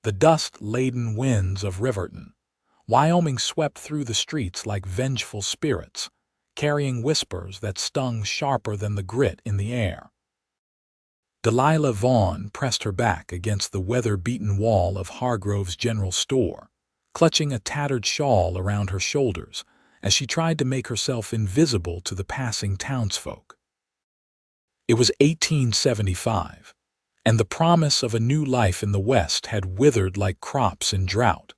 The dust-laden winds of Riverton, Wyoming swept through the streets like vengeful spirits, carrying whispers that stung sharper than the grit in the air. Delilah Vaughn pressed her back against the weather-beaten wall of Hargrove's general store, clutching a tattered shawl around her shoulders as she tried to make herself invisible to the passing townsfolk. It was 1875, and the promise of a new life in the West had withered like crops in drought,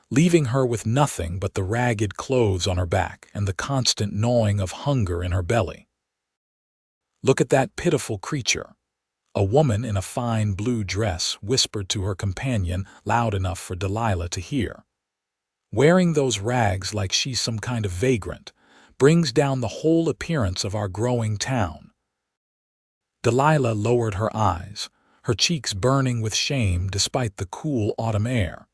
leaving her with nothing but the ragged clothes on her back and the constant gnawing of hunger in her belly. "Look at that pitiful creature," a woman in a fine blue dress whispered to her companion loud enough for Delilah to hear. "Wearing those rags like she's some kind of vagrant brings down the whole appearance of our growing town." Delilah lowered her eyes, her cheeks burning with shame despite the cool autumn air.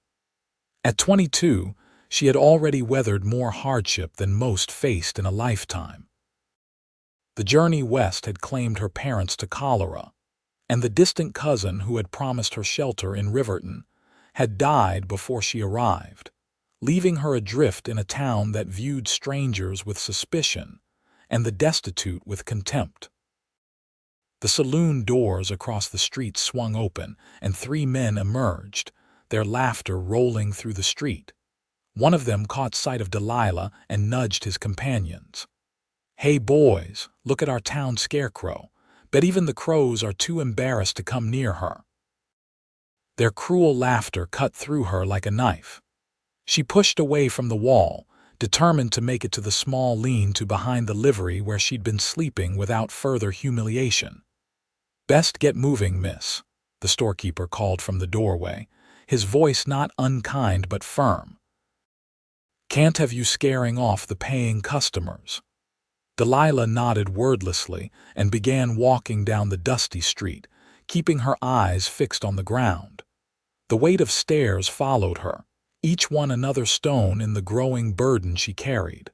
At 22, she had already weathered more hardship than most faced in a lifetime. The journey west had claimed her parents to cholera, and the distant cousin who had promised her shelter in Riverton had died before she arrived, leaving her adrift in a town that viewed strangers with suspicion and the destitute with contempt. The saloon doors across the street swung open, and 3 men emerged, their laughter rolling through the street. One of them caught sight of Delilah and nudged his companions. "Hey boys, look at our town scarecrow. Bet even the crows are too embarrassed to come near her." Their cruel laughter cut through her like a knife. She pushed away from the wall, determined to make it to the small lean-to behind the livery where she'd been sleeping without further humiliation. "Best get moving, miss," the storekeeper called from the doorway, his voice not unkind but firm. "Can't have you scaring off the paying customers." Delilah nodded wordlessly and began walking down the dusty street, keeping her eyes fixed on the ground. The weight of stairs followed her, each one another stone in the growing burden she carried.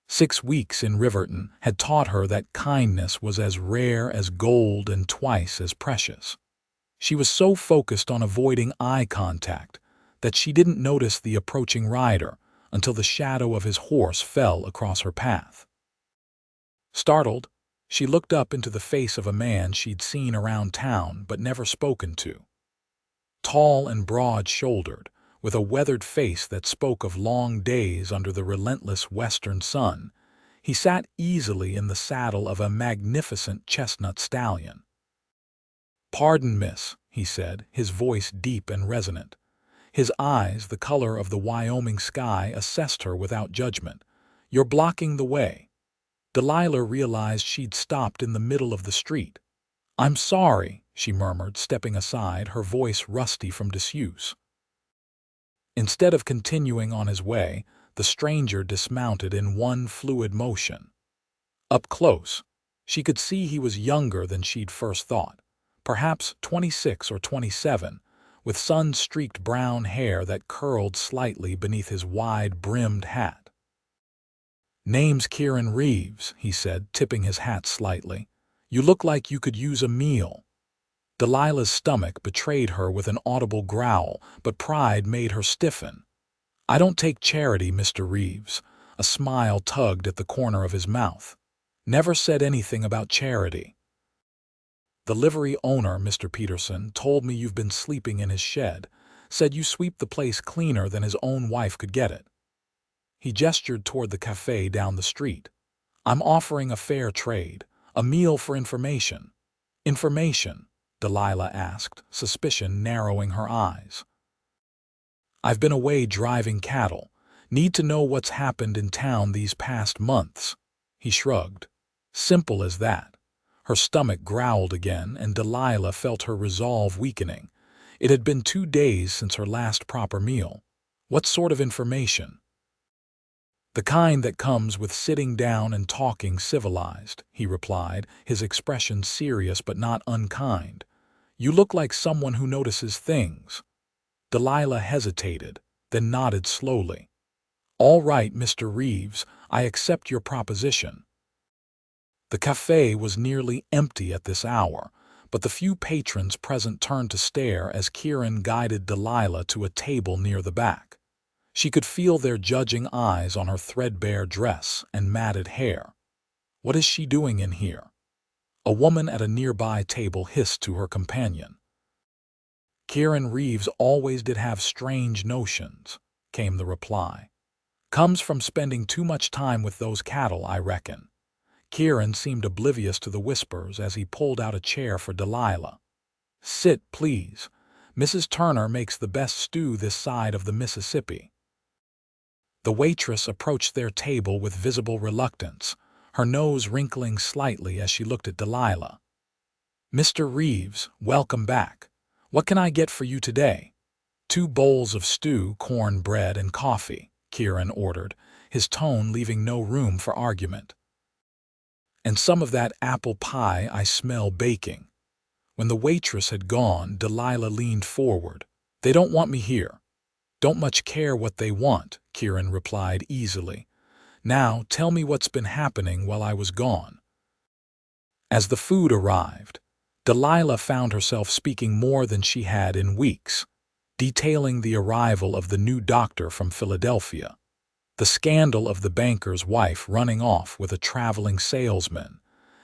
6 weeks in Riverton had taught her that kindness was as rare as gold and twice as precious. She was so focused on avoiding eye contact that she didn't notice the approaching rider until the shadow of his horse fell across her path. Startled, she looked up into the face of a man she'd seen around town but never spoken to. Tall and broad-shouldered, with a weathered face that spoke of long days under the relentless western sun, he sat easily in the saddle of a magnificent chestnut stallion. "Pardon, miss," he said, his voice deep and resonant. His eyes, the color of the Wyoming sky, assessed her without judgment. "You're blocking the way." Delilah realized she'd stopped in the middle of the street. "I'm sorry," she murmured, stepping aside, her voice rusty from disuse. Instead of continuing on his way, the stranger dismounted in one fluid motion. Up close, she could see he was younger than she'd first thought, perhaps 26 or 27, with sun-streaked brown hair that curled slightly beneath his wide-brimmed hat. "Name's Kieran Reeves," he said, tipping his hat slightly. "You look like you could use a meal." Delilah's stomach betrayed her with an audible growl, but pride made her stiffen. "I don't take charity, Mr. Reeves." A smile tugged at the corner of his mouth. "Never said anything about charity." "The livery owner, Mr. Peterson, told me you've been sleeping in his shed. Said you sweep the place cleaner than his own wife could get it." He gestured toward the cafe down the street. "I'm offering a fair trade, a meal for information." "Information?" Delilah asked, suspicion narrowing her eyes. "I've been away driving cattle. Need to know what's happened in town these past months." He shrugged. Simple as that. Her stomach growled again, and Delilah felt her resolve weakening. It had been 2 days since her last proper meal. "What sort of information?" "The kind that comes with sitting down and talking civilized," he replied, his expression serious but not unkind. "You look like someone who notices things." Delilah hesitated, then nodded slowly. "All right, Mr. Reeves, I accept your proposition." The cafe was nearly empty at this hour, but the few patrons present turned to stare as Kieran guided Delilah to a table near the back. She could feel their judging eyes on her threadbare dress and matted hair. "What is she doing in here?" a woman at a nearby table hissed to her companion. "Kieran Reeves always did have strange notions," came the reply. "Comes from spending too much time with those cattle, I reckon." Kieran seemed oblivious to the whispers as he pulled out a chair for Delilah. "Sit, please. Mrs. Turner makes the best stew this side of the Mississippi." The waitress approached their table with visible reluctance, her nose wrinkling slightly as she looked at Delilah. "Mr. Reeves, welcome back. What can I get for you today?" "2 bowls of stew, cornbread, and coffee," Kieran ordered, his tone leaving no room for argument. "And some of that apple pie I smell baking." When the waitress had gone, Delilah leaned forward. "They don't want me here." "Don't much care what they want," Kieran replied easily. "Now tell me what's been happening while I was gone." As the food arrived, Delilah found herself speaking more than she had in weeks, detailing the arrival of the new doctor from Philadelphia, the scandal of the banker's wife running off with a traveling salesman,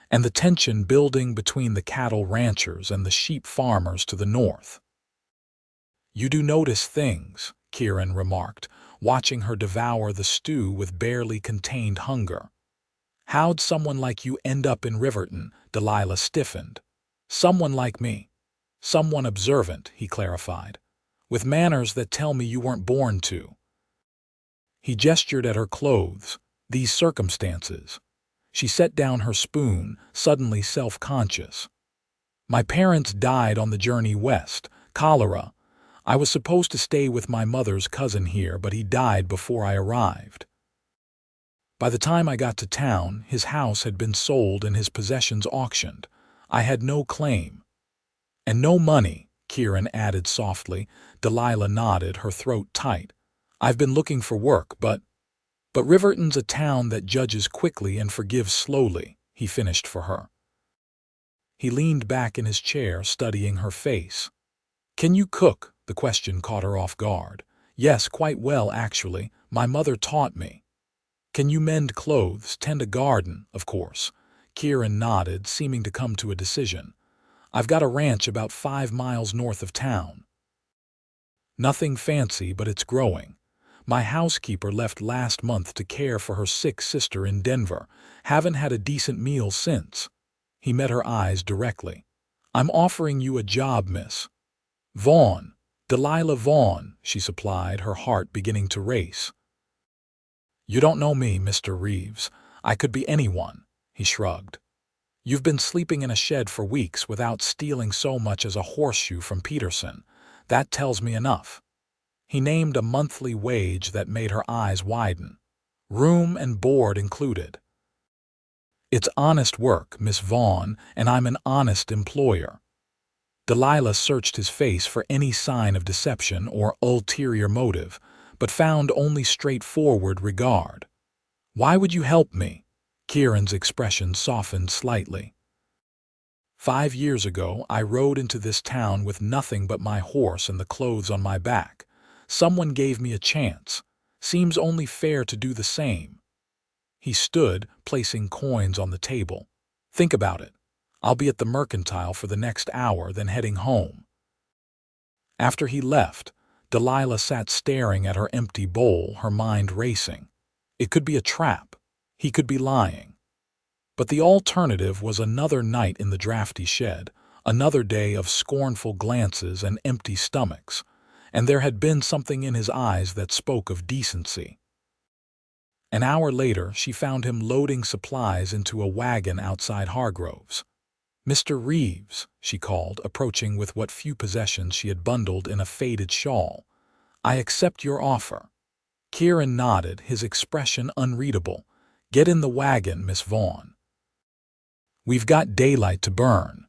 and the tension building between the cattle ranchers and the sheep farmers to the north. "You do notice things," Kieran remarked, watching her devour the stew with barely contained hunger. "How'd someone like you end up in Riverton?" Delilah stiffened. "Someone like me. Someone observant," he clarified, "with manners that tell me you weren't born to." He gestured at her clothes. "These circumstances." She set down her spoon, suddenly self-conscious. "My parents died on the journey west. Cholera. I was supposed to stay with my mother's cousin here, but he died before I arrived. By the time I got to town, his house had been sold and his possessions auctioned. I had no claim." "And no money," Kieran added softly. Delilah nodded, her throat tight. "I've been looking for work, but Riverton's a town that judges quickly and forgives slowly," he finished for her. He leaned back in his chair, studying her face. "Can you cook?" The question caught her off guard. "Yes, quite well, actually. My mother taught me." "Can you mend clothes, tend a garden, of course?" Kieran nodded, seeming to come to a decision. "I've got a ranch about 5 miles north of town. Nothing fancy, but it's growing. My housekeeper left last month to care for her sick sister in Denver. Haven't had a decent meal since." He met her eyes directly. "I'm offering you a job, Miss Vaughn." "Delilah Vaughn," she supplied, her heart beginning to race. "You don't know me, Mr. Reeves. I could be anyone," he shrugged. "You've been sleeping in a shed for weeks without stealing so much as a horseshoe from Peterson. That tells me enough." He named a monthly wage that made her eyes widen. "Room and board included." "It's honest work, Miss Vaughn, and I'm an honest employer." Delilah searched his face for any sign of deception or ulterior motive, but found only straightforward regard. "Why would you help me?" Kieran's expression softened slightly. 5 years ago, I rode into this town with nothing but my horse and the clothes on my back. Someone gave me a chance. Seems only fair to do the same." He stood, placing coins on the table. "Think about it. I'll be at the mercantile for the next hour, then heading home." After he left, Delilah sat staring at her empty bowl, her mind racing. It could be a trap. He could be lying. But the alternative was another night in the drafty shed, another day of scornful glances and empty stomachs, and there had been something in his eyes that spoke of decency. An hour later, she found him loading supplies into a wagon outside Hargrove's. "Mr. Reeves," she called, approaching with what few possessions she had bundled in a faded shawl. "I accept your offer." Kieran nodded, his expression unreadable. "Get in the wagon, Miss Vaughn. We've got daylight to burn."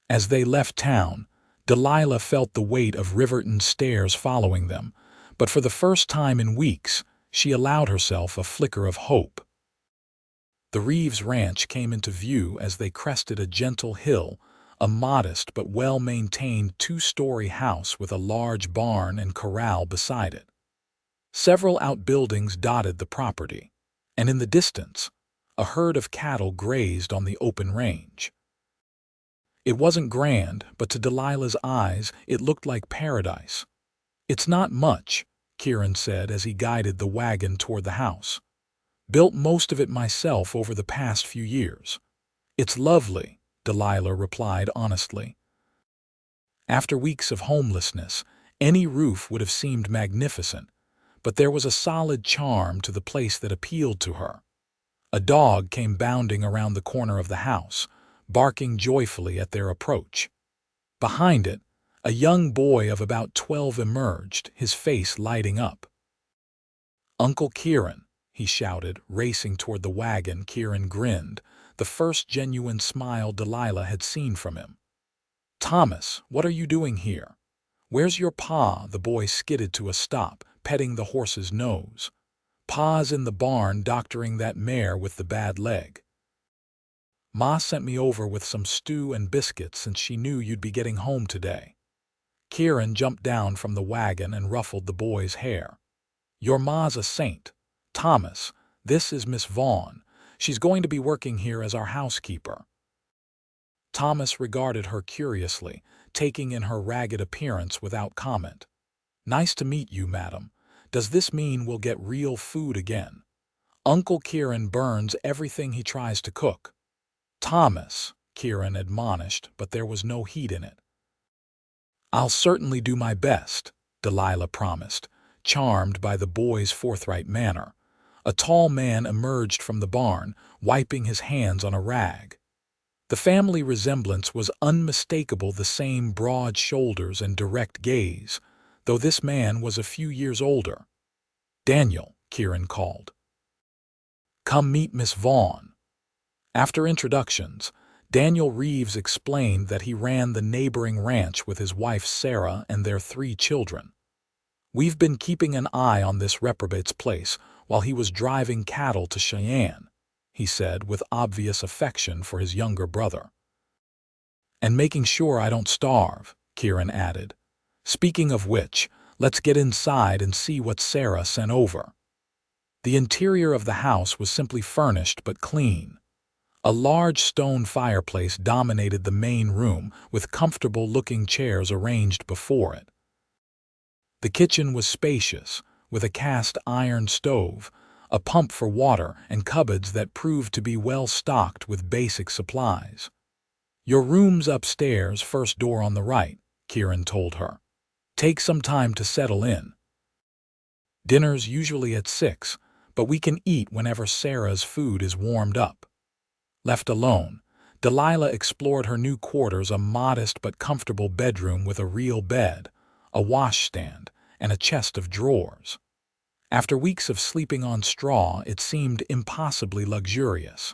As they left town, Delilah felt the weight of Riverton's stares following them, but for the first time in weeks, she allowed herself a flicker of hope. The Reeves ranch came into view as they crested a gentle hill, a modest but well-maintained two-story house with a large barn and corral beside it. Several outbuildings dotted the property, and in the distance, a herd of cattle grazed on the open range. It wasn't grand, but to Delilah's eyes, it looked like paradise. "It's not much," Kieran said as he guided the wagon toward the house. "Built most of it myself over the past few years." "It's lovely," Delilah replied honestly. After weeks of homelessness, any roof would have seemed magnificent, but there was a solid charm to the place that appealed to her. A dog came bounding around the corner of the house, barking joyfully at their approach. Behind it, a young boy of about 12 emerged, his face lighting up. "Uncle Kieran," he shouted, racing toward the wagon. Kieran grinned, the first genuine smile Delilah had seen from him. "Thomas, what are you doing here? Where's your pa?" The boy skidded to a stop, petting the horse's nose. "Pa's in the barn doctoring that mare with the bad leg. Ma sent me over with some stew and biscuits since she knew you'd be getting home today." Kieran jumped down from the wagon and ruffled the boy's hair. "Your ma's a saint. Thomas, this is Miss Vaughn. She's going to be working here as our housekeeper." Thomas regarded her curiously, taking in her ragged appearance without comment. "Nice to meet you, madam. Does this mean we'll get real food again? Uncle Kieran burns everything he tries to cook." "Thomas," Kieran admonished, but there was no heat in it. "I'll certainly do my best," Delilah promised, charmed by the boy's forthright manner. A tall man emerged from the barn, wiping his hands on a rag. The family resemblance was unmistakable, the same broad shoulders and direct gaze, though this man was a few years older. "Daniel," Kieran called. "Come meet Miss Vaughn." After introductions, Daniel Reeves explained that he ran the neighboring ranch with his wife Sarah and their 3 children. "We've been keeping an eye on this reprobate's place while he was driving cattle to Cheyenne," he said with obvious affection for his younger brother. "And making sure I don't starve," Kieran added. "Speaking of which, let's get inside and see what Sarah sent over." The interior of the house was simply furnished but clean. A large stone fireplace dominated the main room, with comfortable-looking chairs arranged before it. The kitchen was spacious, with a cast-iron stove, a pump for water, and cupboards that proved to be well stocked with basic supplies. "Your room's upstairs, first door on the right," Kieran told her. "Take some time to settle in. Dinner's usually at 6, but we can eat whenever Sarah's food is warmed up." Left alone, Delilah explored her new quarters, a modest but comfortable bedroom with a real bed, a washstand, and a chest of drawers. After weeks of sleeping on straw, it seemed impossibly luxurious.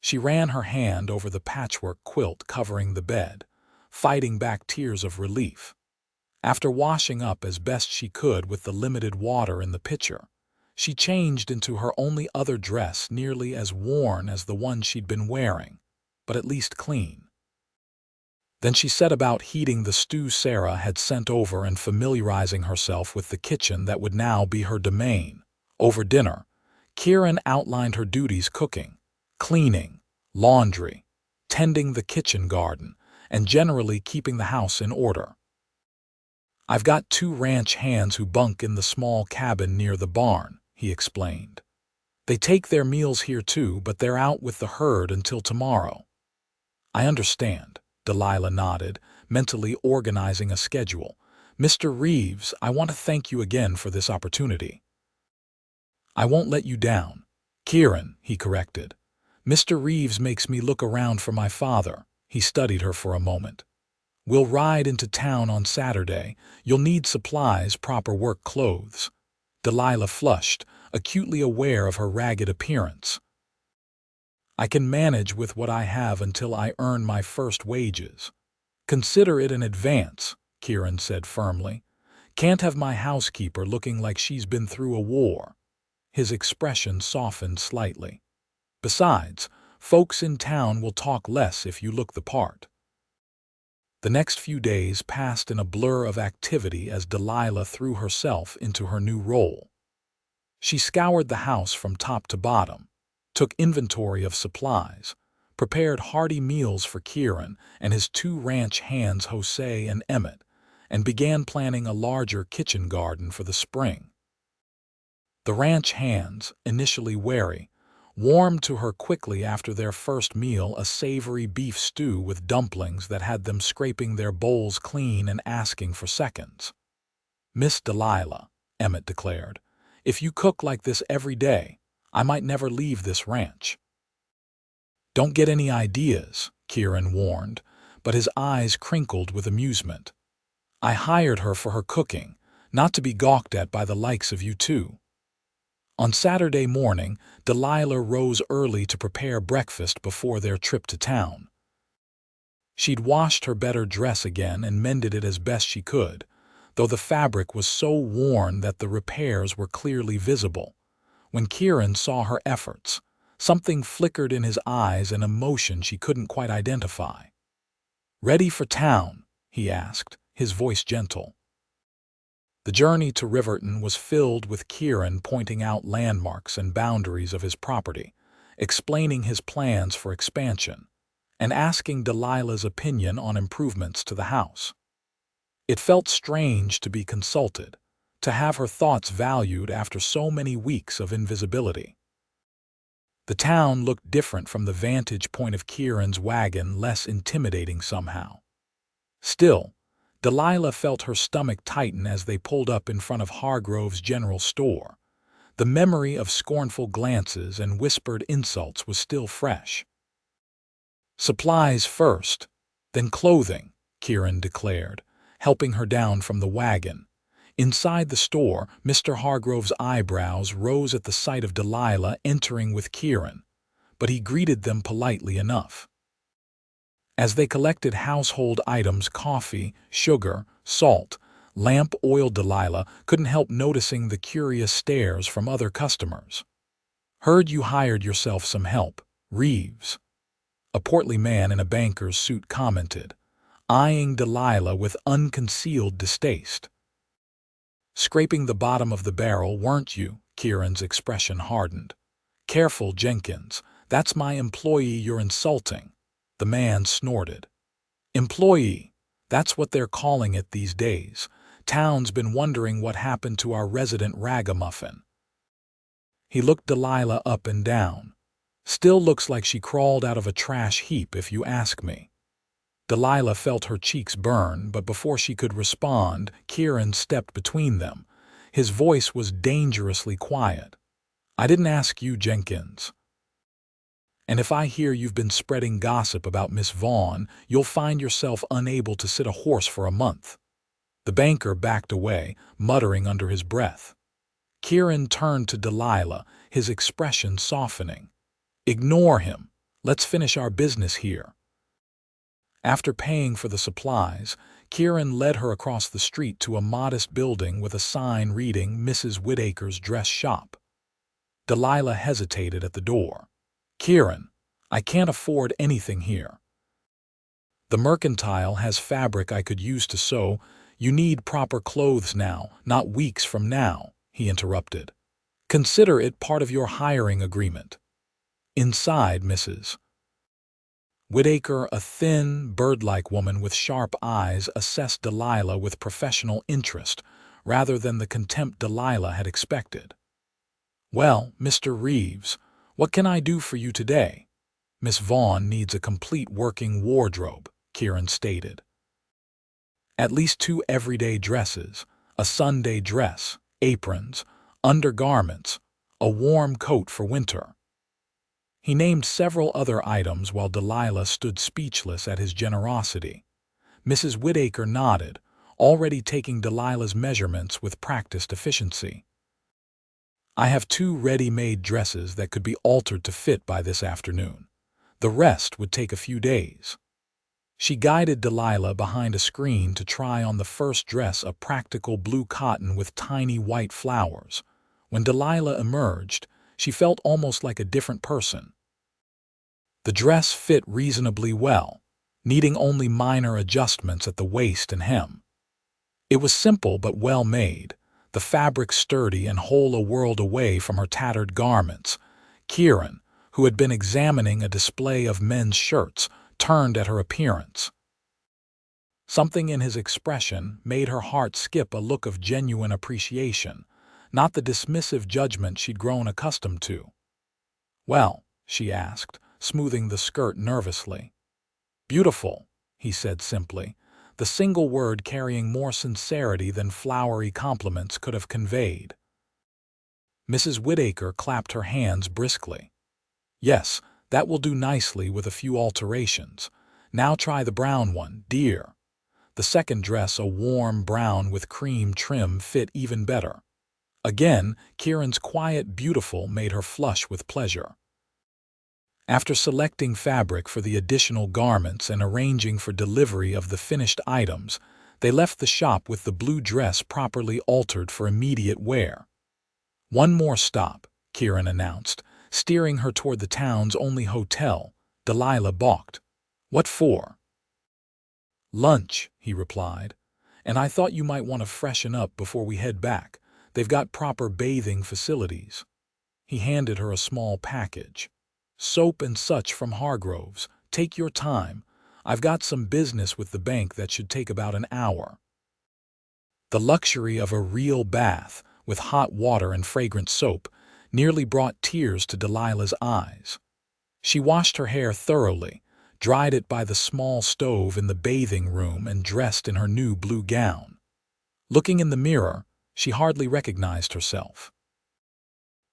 She ran her hand over the patchwork quilt covering the bed, fighting back tears of relief. After washing up as best she could with the limited water in the pitcher, she changed into her only other dress, nearly as worn as the one she'd been wearing, but at least clean. Then she set about heating the stew Sarah had sent over and familiarizing herself with the kitchen that would now be her domain. Over dinner, Kieran outlined her duties: cooking, cleaning, laundry, tending the kitchen garden, and generally keeping the house in order. "I've got 2 ranch hands who bunk in the small cabin near the barn," he explained. "They take their meals here too, but they're out with the herd until tomorrow." "I understand," Delilah nodded, mentally organizing a schedule. "Mr. Reeves, I want to thank you again for this opportunity." "I won't let you down, Kieran," he corrected. "Mr. Reeves makes me look around for my father." He studied her for a moment. "We'll ride into town on Saturday. You'll need supplies, proper work clothes." Delilah flushed, acutely aware of her ragged appearance. "I can manage with what I have until I earn my first wages." "Consider it an advance," Kieran said firmly. "Can't have my housekeeper looking like she's been through a war." His expression softened slightly. "Besides, Folks in town will talk less if you look the part. The next few days passed in a blur of activity as Delilah threw herself into her new role. She scoured the house from top to bottom, took inventory of supplies, prepared hearty meals for Kieran and his two ranch hands Jose and Emmett, and began planning a larger kitchen garden for the spring. The ranch hands, initially wary, warmed to her quickly after their first meal, a savory beef stew with dumplings that had them scraping their bowls clean and asking for seconds. "Miss Delilah," Emmett declared, "if you cook like this every day, I might never leave this ranch." "Don't get any ideas," Kieran warned, but his eyes crinkled with amusement. "I hired her for her cooking, not to be gawked at by the likes of you two." On Saturday morning, Delilah rose early to prepare breakfast before their trip to town. She'd washed her better dress again and mended it as best she could, though the fabric was so worn that the repairs were clearly visible. When Kieran saw her efforts, something flickered in his eyes, an emotion she couldn't quite identify. "Ready for town?" he asked, his voice gentle. The journey to Riverton was filled with Kieran pointing out landmarks and boundaries of his property, explaining his plans for expansion, and asking Delilah's opinion on improvements to the house. It felt strange to be consulted, to have her thoughts valued after so many weeks of invisibility. The town looked different from the vantage point of Kieran's wagon, less intimidating somehow. Still, Delilah felt her stomach tighten as they pulled up in front of Hargrove's general store. The memory of scornful glances and whispered insults was still fresh. "Supplies first, then clothing," Kieran declared, helping her down from the wagon. Inside the store, Mr. Hargrove's eyebrows rose at the sight of Delilah entering with Kieran, but he greeted them politely enough. As they collected household items, coffee, sugar, salt, lamp oil, Delilah couldn't help noticing the curious stares from other customers. "Heard you hired yourself some help, Reeves," a portly man in a banker's suit commented, eyeing Delilah with unconcealed distaste. "Scraping the bottom of the barrel, weren't you?" Kieran's expression hardened. "Careful, Jenkins, that's my employee you're insulting." The man snorted. "Employee, that's what they're calling it these days. Town's been wondering what happened to our resident ragamuffin." He looked Delilah up and down. "Still looks like she crawled out of a trash heap, if you ask me." Delilah felt her cheeks burn, but before she could respond, Kieran stepped between them. His voice was dangerously quiet. "I didn't ask you, Jenkins. And if I hear you've been spreading gossip about Miss Vaughn, you'll find yourself unable to sit a horse for a month." The banker backed away, muttering under his breath. Kieran turned to Delilah, his expression softening. "Ignore him. Let's finish our business here." After paying for the supplies, Kieran led her across the street to a modest building with a sign reading Mrs. Whittaker's Dress Shop. Delilah hesitated at the door. "Kieran, I can't afford anything here. The mercantile has fabric I could use to sew. You need proper clothes now, not weeks from now," he interrupted. "Consider it part of your hiring agreement." Inside, Mrs. Whittaker, a thin, bird-like woman with sharp eyes, assessed Delilah with professional interest rather than the contempt Delilah had expected. "Well, Mr. Reeves, what can I do for you today?" "Miss Vaughn needs a complete working wardrobe," Kieran stated. "At least 2 everyday dresses, a Sunday dress, aprons, undergarments, a warm coat for winter." He named several other items while Delilah stood speechless at his generosity. Mrs. Whittaker nodded, already taking Delilah's measurements with practiced efficiency. "I have 2 ready-made dresses that could be altered to fit by this afternoon. The rest would take a few days." She guided Delilah behind a screen to try on the first dress, a practical blue cotton with tiny white flowers. When Delilah emerged, she felt almost like a different person. The dress fit reasonably well, needing only minor adjustments at the waist and hem. It was simple but well made, the fabric sturdy and whole a world away from her tattered garments. Kieran, who had been examining a display of men's shirts, turned at her appearance. Something in his expression made her heart skip a look of genuine appreciation, not the dismissive judgment she'd grown accustomed to. "Well," she asked, smoothing the skirt nervously. "Beautiful," he said simply, the single word carrying more sincerity than flowery compliments could have conveyed. Mrs. Whittaker clapped her hands briskly. "Yes, that will do nicely with a few alterations. Now try the brown one, dear." The second dress, a warm brown with cream trim, fit even better. Again, Kieran's quiet beautiful made her flush with pleasure. After selecting fabric for the additional garments and arranging for delivery of the finished items, they left the shop with the blue dress properly altered for immediate wear. "One more stop," Kieran announced, steering her toward the town's only hotel. Delilah balked. "What for?" "Lunch," he replied. "And I thought you might want to freshen up before we head back. They've got proper bathing facilities." He handed her a small package. "Soap and such from Hargrove's. Take your time. I've got some business with the bank that should take about an hour." The luxury of a real bath, with hot water and fragrant soap, nearly brought tears to Delilah's eyes. She washed her hair thoroughly, dried it by the small stove in the bathing room, and dressed in her new blue gown. Looking in the mirror, she hardly recognized herself.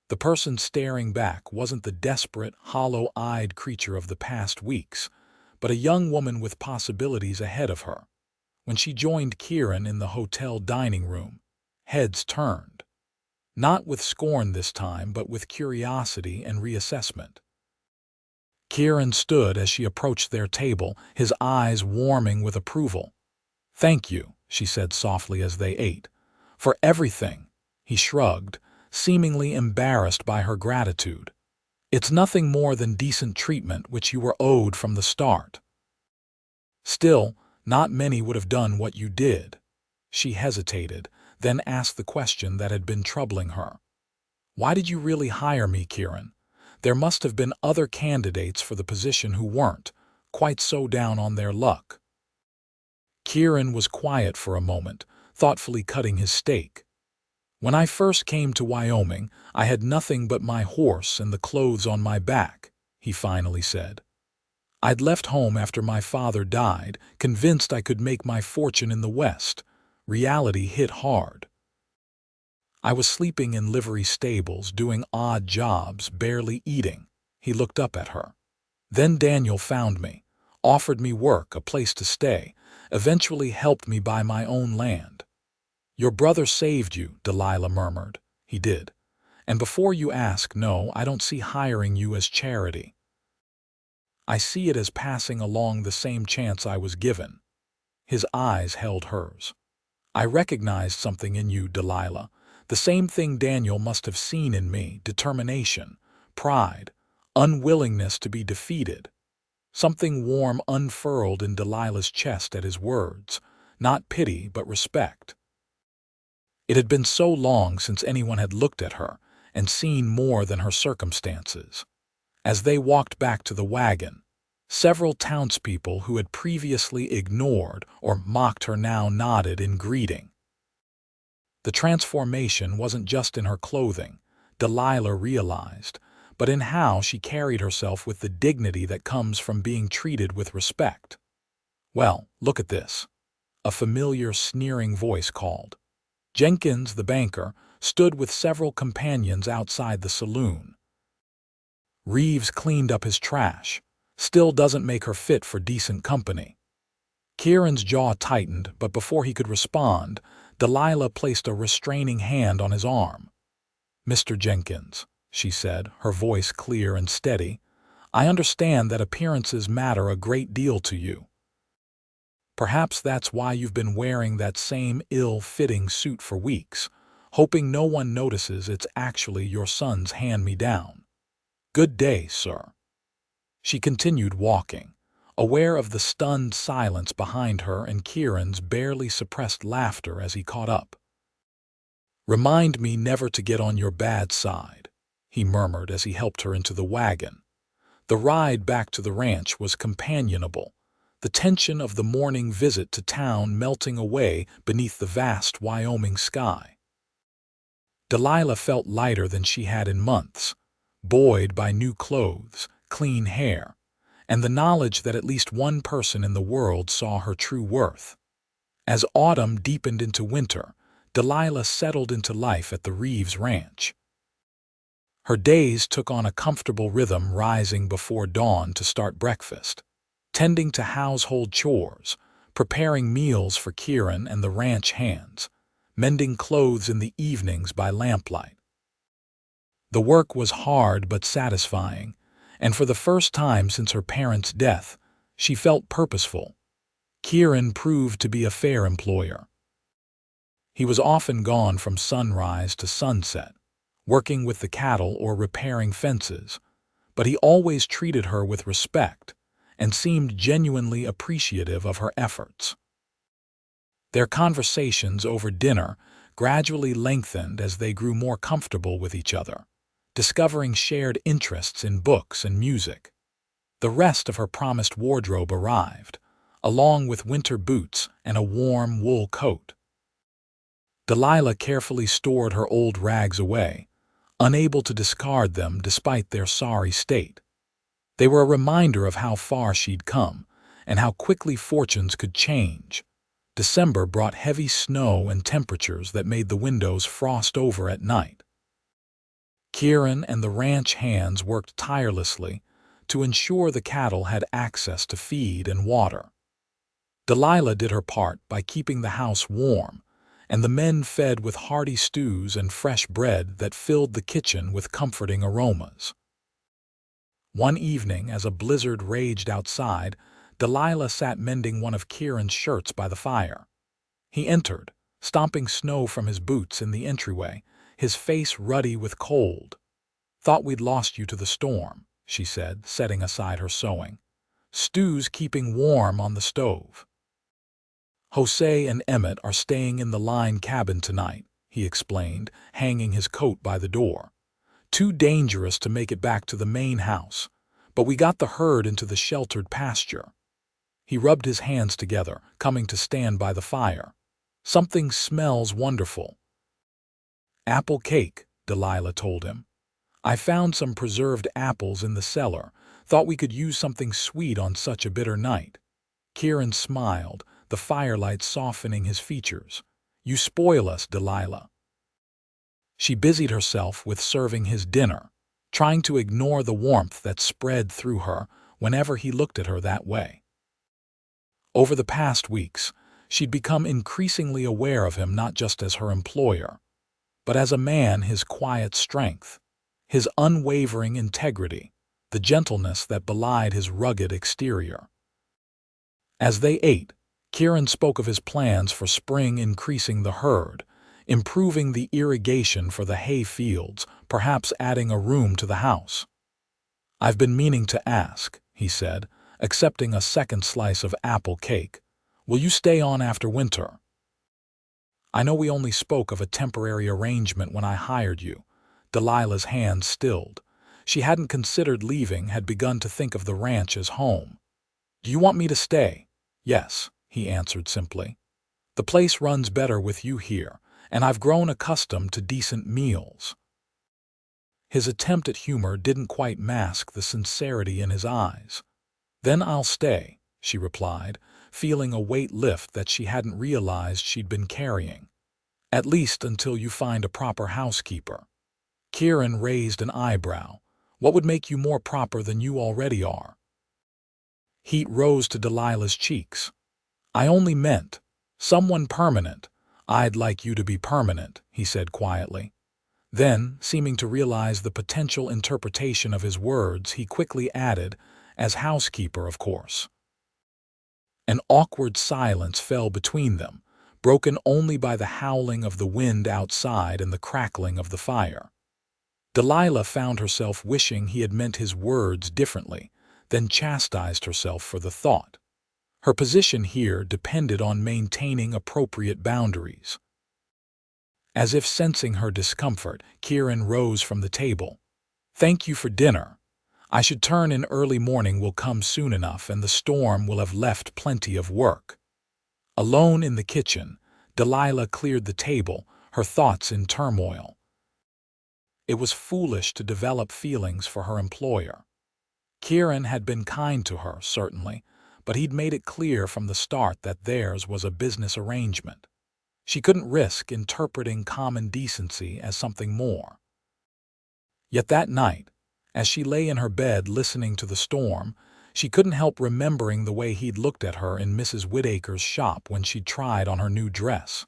The person staring back wasn't the desperate, hollow-eyed creature of the past weeks, but a young woman with possibilities ahead of her. When she joined Kieran in the hotel dining room, heads turned. Not with scorn this time, but with curiosity and reassessment. Kieran stood as she approached their table, his eyes warming with approval. "Thank you," she said softly as they ate. "For everything," he shrugged, seemingly embarrassed by her gratitude. "It's nothing more than decent treatment which you were owed from the start. Still, not many would have done what you did." She hesitated, then asked the question that had been troubling her. "Why did you really hire me, Kieran? There must have been other candidates for the position who weren't quite so down on their luck." Kieran was quiet for a moment, thoughtfully cutting his steak. "When I first came to Wyoming, I had nothing but my horse and the clothes on my back," he finally said. "I'd left home after my father died, convinced I could make my fortune in the West. Reality hit hard. I was sleeping in livery stables, doing odd jobs, barely eating." He looked up at her. "Then Daniel found me, offered me work, a place to stay, eventually helped me buy my own land." "Your brother saved you," Delilah murmured. "He did. And before you ask, no, I don't see hiring you as charity. I see it as passing along the same chance I was given." His eyes held hers. "I recognized something in you, Delilah. The same thing Daniel must have seen in me: determination, pride, unwillingness to be defeated." Something warm unfurled in Delilah's chest at his words, not pity but respect. It had been so long since anyone had looked at her and seen more than her circumstances. As they walked back to the wagon, several townspeople who had previously ignored or mocked her now nodded in greeting. The transformation wasn't just in her clothing, Delilah realized, but in how she carried herself with the dignity that comes from being treated with respect. "Well, look at this," a familiar, sneering voice called. Jenkins, the banker, stood with several companions outside the saloon. "Reeves cleaned up his trash. Still doesn't make her fit for decent company." Kieran's jaw tightened, but before he could respond, Delilah placed a restraining hand on his arm. "Mr. Jenkins," she said, her voice clear and steady, "I understand that appearances matter a great deal to you. Perhaps that's why you've been wearing that same ill-fitting suit for weeks, hoping no one notices it's actually your son's hand-me-down. Good day, sir." She continued walking, aware of the stunned silence behind her and Kieran's barely suppressed laughter as he caught up. "Remind me never to get on your bad side," he murmured as he helped her into the wagon. The ride back to the ranch was companionable, the tension of the morning visit to town melting away beneath the vast Wyoming sky. Delilah felt lighter than she had in months, buoyed by new clothes, clean hair, and the knowledge that at least one person in the world saw her true worth. As autumn deepened into winter, Delilah settled into life at the Reeves ranch. Her days took on a comfortable rhythm, rising before dawn to start breakfast, tending to household chores, preparing meals for Kieran and the ranch hands, mending clothes in the evenings by lamplight. The work was hard but satisfying, and for the first time since her parents' death, she felt purposeful. Kieran proved to be a fair employer. He was often gone from sunrise to sunset, working with the cattle or repairing fences, but he always treated her with respect and seemed genuinely appreciative of her efforts. Their conversations over dinner gradually lengthened as they grew more comfortable with each other, discovering shared interests in books and music. The rest of her promised wardrobe arrived, along with winter boots and a warm wool coat. Delilah carefully stored her old rags away, unable to discard them despite their sorry state. They were a reminder of how far she'd come and how quickly fortunes could change. December brought heavy snow and temperatures that made the windows frost over at night. Kieran and the ranch hands worked tirelessly to ensure the cattle had access to feed and water. Delilah did her part by keeping the house warm, and the men fed with hearty stews and fresh bread that filled the kitchen with comforting aromas. One evening, as a blizzard raged outside, Delilah sat mending one of Kieran's shirts by the fire. He entered, stomping snow from his boots in the entryway, his face ruddy with cold. "Thought we'd lost you to the storm," she said, setting aside her sewing. "Stew's keeping warm on the stove." "Jose and Emmett are staying in the line cabin tonight," he explained, hanging his coat by the door. "Too dangerous to make it back to the main house, but we got the herd into the sheltered pasture." He rubbed his hands together, coming to stand by the fire. "Something smells wonderful." "Apple cake," Delilah told him. "I found some preserved apples in the cellar. Thought we could use something sweet on such a bitter night." Kieran smiled, the firelight softening his features. "You spoil us, Delilah." She busied herself with serving his dinner, trying to ignore the warmth that spread through her whenever he looked at her that way. Over the past weeks, she'd become increasingly aware of him not just as her employer, but as a man, his quiet strength, his unwavering integrity, the gentleness that belied his rugged exterior. As they ate, Kieran spoke of his plans for spring, increasing the herd, improving the irrigation for the hay fields, perhaps adding a room to the house. "I've been meaning to ask," he said, accepting a second slice of apple cake. "Will you stay on after winter? I know we only spoke of a temporary arrangement when I hired you." Delilah's hands stilled. She hadn't considered leaving, had begun to think of the ranch as home. "Do you want me to stay?" "Yes," he answered simply. "The place runs better with you here, and I've grown accustomed to decent meals." His attempt at humor didn't quite mask the sincerity in his eyes. "Then I'll stay," she replied, feeling a weight lift that she hadn't realized she'd been carrying. "At least until you find a proper housekeeper." Kieran raised an eyebrow. "What would make you more proper than you already are?" Heat rose to Delilah's cheeks. "I only meant someone permanent. I'd like you to be permanent," he said quietly. Then, seeming to realize the potential interpretation of his words, he quickly added, "As housekeeper, of course." An awkward silence fell between them, broken only by the howling of the wind outside and the crackling of the fire. Delilah found herself wishing he had meant his words differently, then chastised herself for the thought. Her position here depended on maintaining appropriate boundaries. As if sensing her discomfort, Kieran rose from the table. "Thank you for dinner. I should turn in early morning will come soon enough and the storm will have left plenty of work." Alone in the kitchen, Delilah cleared the table, her thoughts in turmoil. It was foolish to develop feelings for her employer. Kieran had been kind to her, certainly, but he'd made it clear from the start that theirs was a business arrangement. She couldn't risk interpreting common decency as something more. Yet that night, as she lay in her bed listening to the storm, she couldn't help remembering the way he'd looked at her in Mrs. Whittaker's shop when she'd tried on her new dress.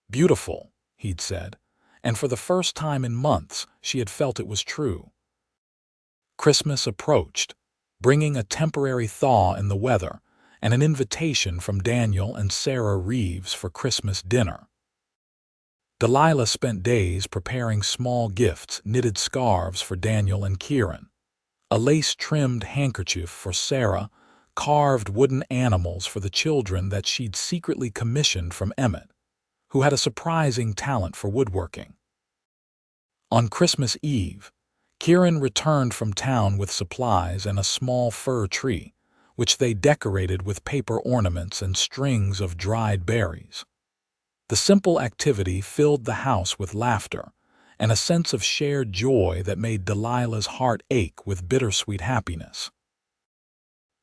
"Beautiful," he'd said, and for the first time in months she had felt it was true. Christmas approached, bringing a temporary thaw in the weather and an invitation from Daniel and Sarah Reeves for Christmas dinner. Delilah spent days preparing small gifts, knitted scarves for Daniel and Kieran, a lace-trimmed handkerchief for Sarah, carved wooden animals for the children that she'd secretly commissioned from Emmett, who had a surprising talent for woodworking. On Christmas Eve, Kieran returned from town with supplies and a small fir tree, which they decorated with paper ornaments and strings of dried berries. The simple activity filled the house with laughter and a sense of shared joy that made Delilah's heart ache with bittersweet happiness.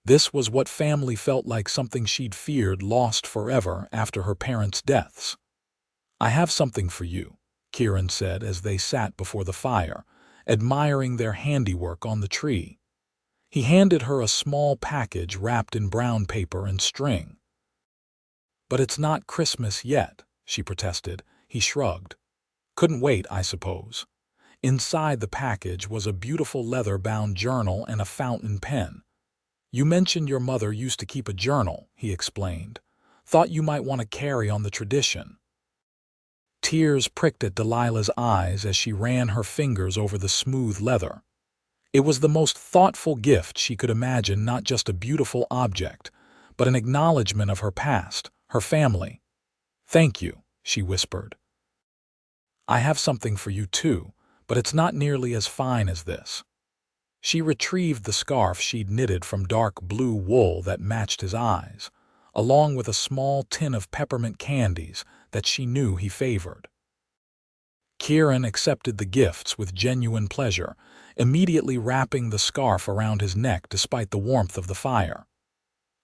This was what family felt like, something she'd feared lost forever after her parents' deaths. "I have something for you," Kieran said as they sat before the fire, admiring their handiwork on the tree. He handed her a small package wrapped in brown paper and string. "But it's not Christmas yet," she protested. He shrugged. "Couldn't wait, I suppose." Inside the package was a beautiful leather-bound journal and a fountain pen. "You mentioned your mother used to keep a journal," he explained. "Thought you might want to carry on the tradition." Tears pricked at Delilah's eyes as she ran her fingers over the smooth leather. It was the most thoughtful gift she could imagine, not just a beautiful object, but an acknowledgement of her past, her family. "Thank you," she whispered. "I have something for you too, but it's not nearly as fine as this." She retrieved the scarf she'd knitted from dark blue wool that matched his eyes, along with a small tin of peppermint candies that she knew he favored. Kieran accepted the gifts with genuine pleasure, immediately wrapping the scarf around his neck despite the warmth of the fire.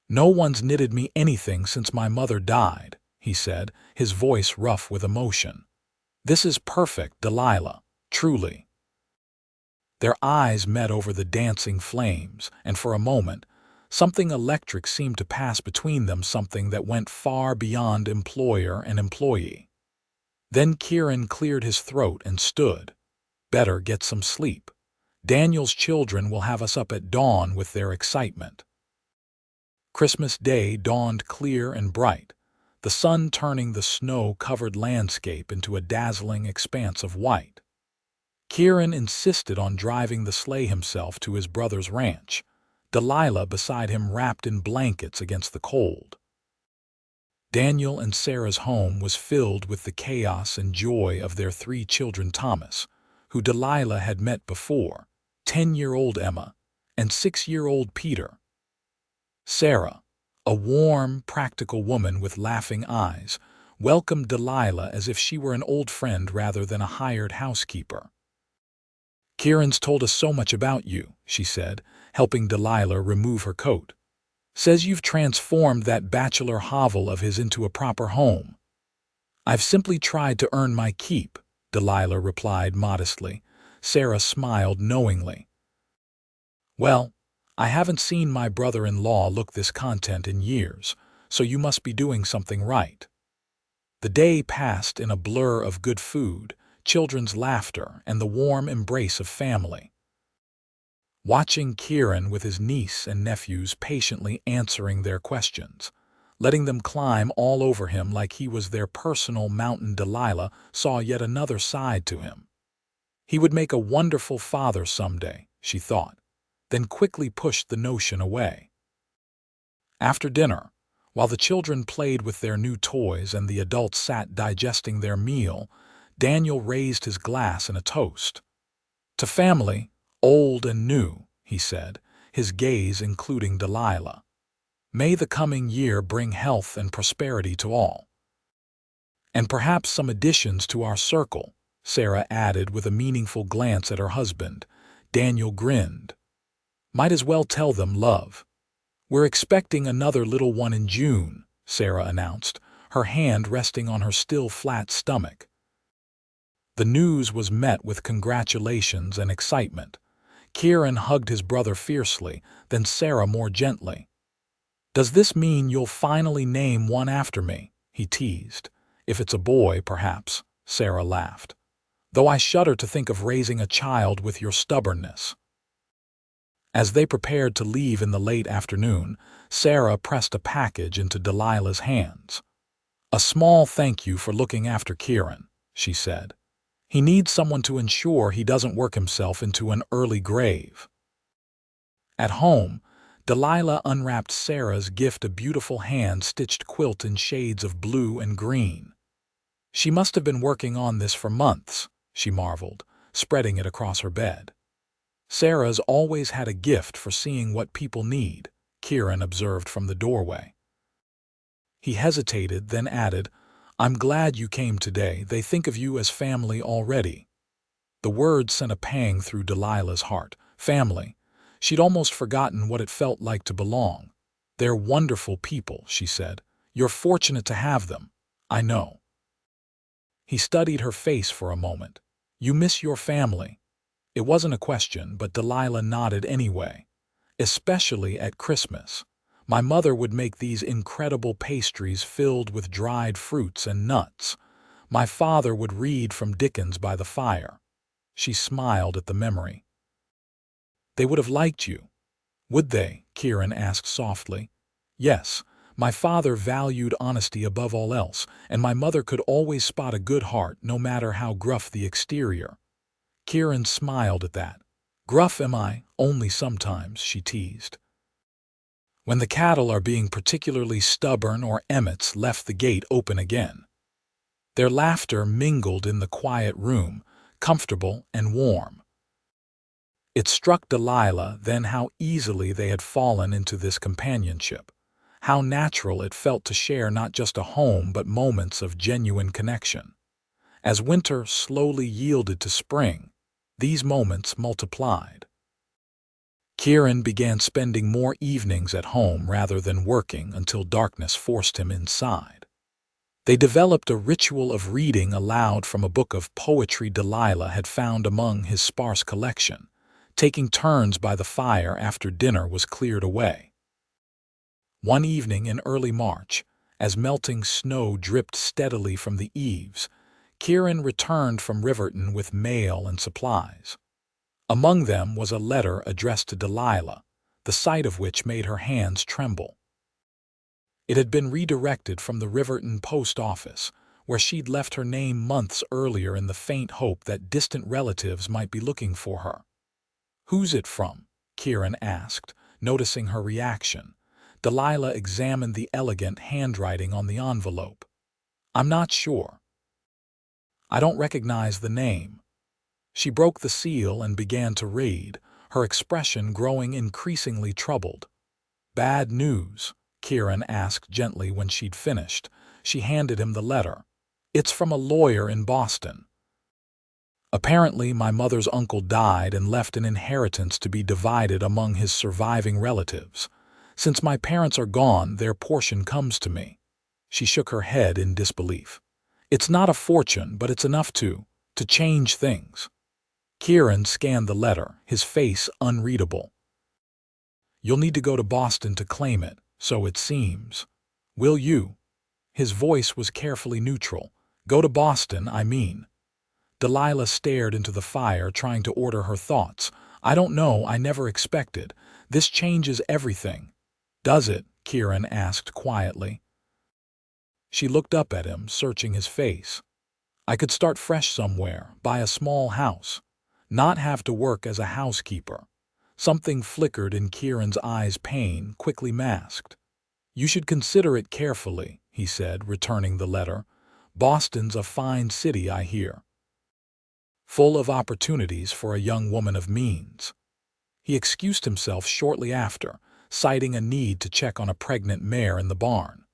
"No one's knitted me anything since my mother died," he said, his voice rough with emotion. "This is perfect, Delilah, truly." Their eyes met over the dancing flames, and for a moment, something electric seemed to pass between them, something that went far beyond employer and employee. Then Kieran cleared his throat and stood. "Better get some sleep. Daniel's children will have us up at dawn with their excitement." Christmas Day dawned clear and bright, the sun turning the snow-covered landscape into a dazzling expanse of white. Kieran insisted on driving the sleigh himself to his brother's ranch, Delilah beside him wrapped in blankets against the cold. Daniel and Sarah's home was filled with the chaos and joy of their 3 children: Thomas, who Delilah had met before, 10-year-old Emma, and 6-year-old Peter. Sarah, a warm, practical woman with laughing eyes, welcomed Delilah as if she were an old friend rather than a hired housekeeper. "Kieran's told us so much about you," she said, helping Delilah remove her coat. "Says you've transformed that bachelor hovel of his into a proper home." "I've simply tried to earn my keep," Delilah replied modestly. Sarah smiled knowingly. "Well, I haven't seen my brother-in-law look this content in years, so you must be doing something right." The day passed in a blur of good food, children's laughter, and the warm embrace of family. Watching Kieran with his niece and nephews patiently answering their questions, letting them climb all over him like he was their personal mountain, Delilah saw yet another side to him. He would make a wonderful father someday, she thought. then quickly pushed the notion away. After dinner, while the children played with their new toys and the adults sat digesting their meal, Daniel raised his glass in a toast. "To family, old and new," he said, his gaze including Delilah. "May the coming year bring health and prosperity to all. And perhaps some additions to our circle," Sarah added with a meaningful glance at her husband. Daniel grinned. "Might as well tell them, love." "We're expecting another little one in June," Sarah announced, her hand resting on her still flat stomach. The news was met with congratulations and excitement. Kieran hugged his brother fiercely, then Sarah more gently. "Does this mean you'll finally name one after me?" he teased. "If it's a boy, perhaps," Sarah laughed. "Though I shudder to think of raising a child with your stubbornness." As they prepared to leave in the late afternoon, Sarah pressed a package into Delilah's hands. "A small thank you for looking after Kieran," she said. "He needs someone to ensure he doesn't work himself into an early grave." At home, Delilah unwrapped Sarah's gift, a beautiful hand-stitched quilt in shades of blue and green. "She must have been working on this for months," she marveled, spreading it across her bed. "Sarah's always had a gift for seeing what people need," Kieran observed from the doorway. He hesitated, then added, "I'm glad you came today. They think of you as family already." The word sent a pang through Delilah's heart. Family. She'd almost forgotten what it felt like to belong. "They're wonderful people," she said. "You're fortunate to have them. I know." He studied her face for a moment. "You miss your family?" It wasn't a question, but Delilah nodded anyway. "Especially at Christmas. My mother would make these incredible pastries filled with dried fruits and nuts. My father would read from Dickens by the fire." She smiled at the memory. "They would have liked you." "Would they?" Kieran asked softly. "Yes. My father valued honesty above all else, and my mother could always spot a good heart no matter how gruff the exterior." Kieran smiled at that. "Gruff am I? Only sometimes," she teased. "When the cattle are being particularly stubborn or Emmets left the gate open again." Their laughter mingled in the quiet room, comfortable and warm. It struck Delilah then how easily they had fallen into this companionship, how natural it felt to share not just a home but moments of genuine connection. As winter slowly yielded to spring, these moments multiplied. Kieran began spending more evenings at home rather than working until darkness forced him inside. They developed a ritual of reading aloud from a book of poetry Delilah had found among his sparse collection, taking turns by the fire after dinner was cleared away. One evening in early March, as melting snow dripped steadily from the eaves, Kieran returned from Riverton with mail and supplies. Among them was a letter addressed to Delilah, the sight of which made her hands tremble. It had been redirected from the Riverton post office, where she'd left her name months earlier in the faint hope that distant relatives might be looking for her. "Who's it from?" Kieran asked, noticing her reaction. Delilah examined the elegant handwriting on the envelope. "I'm not sure. I don't recognize the name." She broke the seal and began to read, her expression growing increasingly troubled. "Bad news?" Kieran asked gently when she'd finished. She handed him the letter. "It's from a lawyer in Boston. Apparently my mother's uncle died and left an inheritance to be divided among his surviving relatives. Since my parents are gone, their portion comes to me." She shook her head in disbelief. "It's not a fortune, but it's enough to change things." Kieran scanned the letter, his face unreadable. "You'll need to go to Boston to claim it, so it seems." "Will you?" His voice was carefully neutral. "Go to Boston, I mean." Delilah stared into the fire, trying to order her thoughts. "I don't know, I never expected. This changes everything." "Does it?" Kieran asked quietly. She looked up at him, searching his face. "I could start fresh somewhere, buy a small house. Not have to work as a housekeeper. Something flickered in Kieran's eyes, pain quickly masked. "You should consider it carefully," he said, returning the letter. "Boston's a fine city, I hear. Full of opportunities for a young woman of means." He excused himself shortly after, citing a need to check on a pregnant mare in the barn.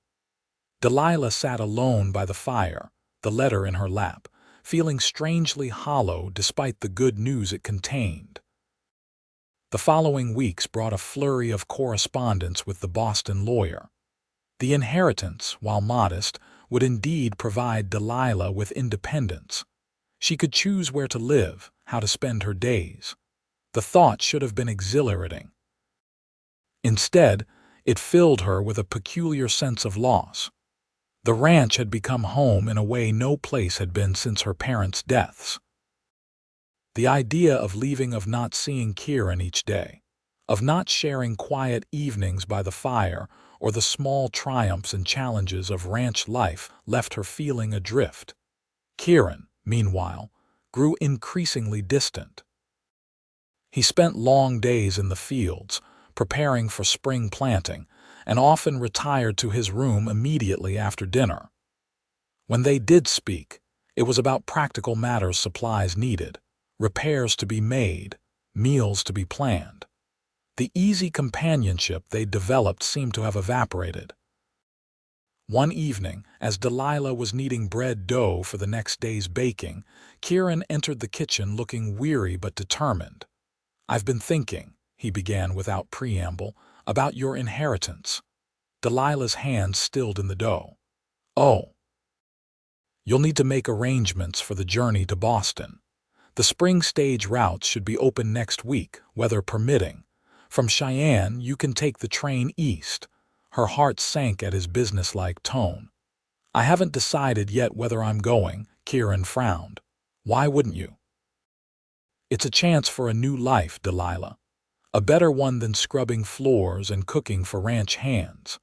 Delilah sat alone by the fire, the letter in her lap, feeling strangely hollow despite the good news it contained. The following weeks brought a flurry of correspondence with the Boston lawyer. The inheritance, while modest, would indeed provide Delilah with independence. She could choose where to live, how to spend her days. The thought should have been exhilarating. Instead, it filled her with a peculiar sense of loss. The ranch had become home in a way no place had been since her parents' deaths. The idea of leaving, of not seeing Kieran each day, of not sharing quiet evenings by the fire or the small triumphs and challenges of ranch life left her feeling adrift. Kieran, meanwhile, grew increasingly distant. He spent long days in the fields, preparing for spring planting, and often retired to his room immediately after dinner. When they did speak, it was about practical matters: supplies needed, repairs to be made, meals to be planned. The easy companionship they developed seemed to have evaporated. One evening, as Delilah was kneading bread dough for the next day's baking, Kieran entered the kitchen looking weary but determined. "I've been thinking," he began without preamble, "about your inheritance." Delilah's hands stilled in the dough. "Oh. You'll need to make arrangements for the journey to Boston. The spring stage routes should be open next week, weather permitting. From Cheyenne, you can take the train east." Her heart sank at his businesslike tone. "I haven't decided yet whether I'm going," Kieran frowned. "Why wouldn't you?" "It's a chance for a new life, Delilah. A better one than scrubbing floors and cooking for ranch hands."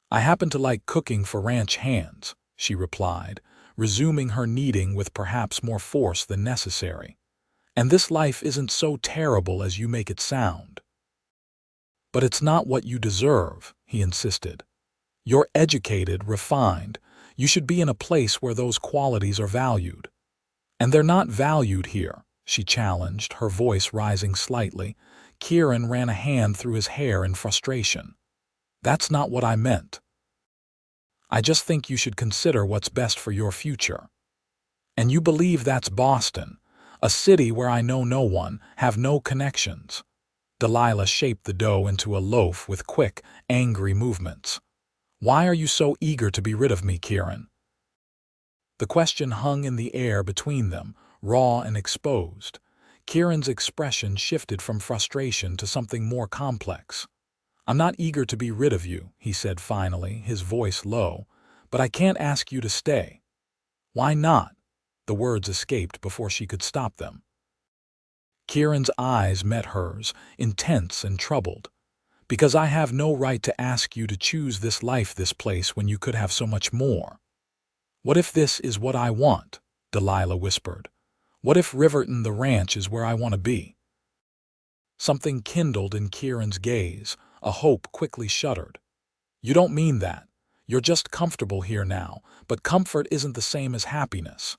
"I happen to like cooking for ranch hands," she replied, resuming her kneading with perhaps more force than necessary. "And this life isn't so terrible as you make it sound." "But it's not what you deserve," he insisted. "You're educated, refined. You should be in a place where those qualities are valued." "And they're not valued here," she challenged, her voice rising slightly. Kieran ran a hand through his hair in frustration. "That's not what I meant. I just think you should consider what's best for your future." "And you believe that's Boston, a city where I know no one, have no connections?" Delilah shaped the dough into a loaf with quick, angry movements. "Why are you so eager to be rid of me, Kieran?" The question hung in the air between them, raw and exposed. Kieran's expression shifted from frustration to something more complex. "I'm not eager to be rid of you," he said finally, his voice low, "but I can't ask you to stay." "Why not?" The words escaped before she could stop them. Kieran's eyes met hers, intense and troubled. "Because I have no right to ask you to choose this life, this place, when you could have so much more." "What if this is what I want?" Delilah whispered. "What if Riverton, the ranch, is where I want to be?" Something kindled in Kieran's gaze, a hope quickly shuddered. "You don't mean that. You're just comfortable here now, but comfort isn't the same as happiness."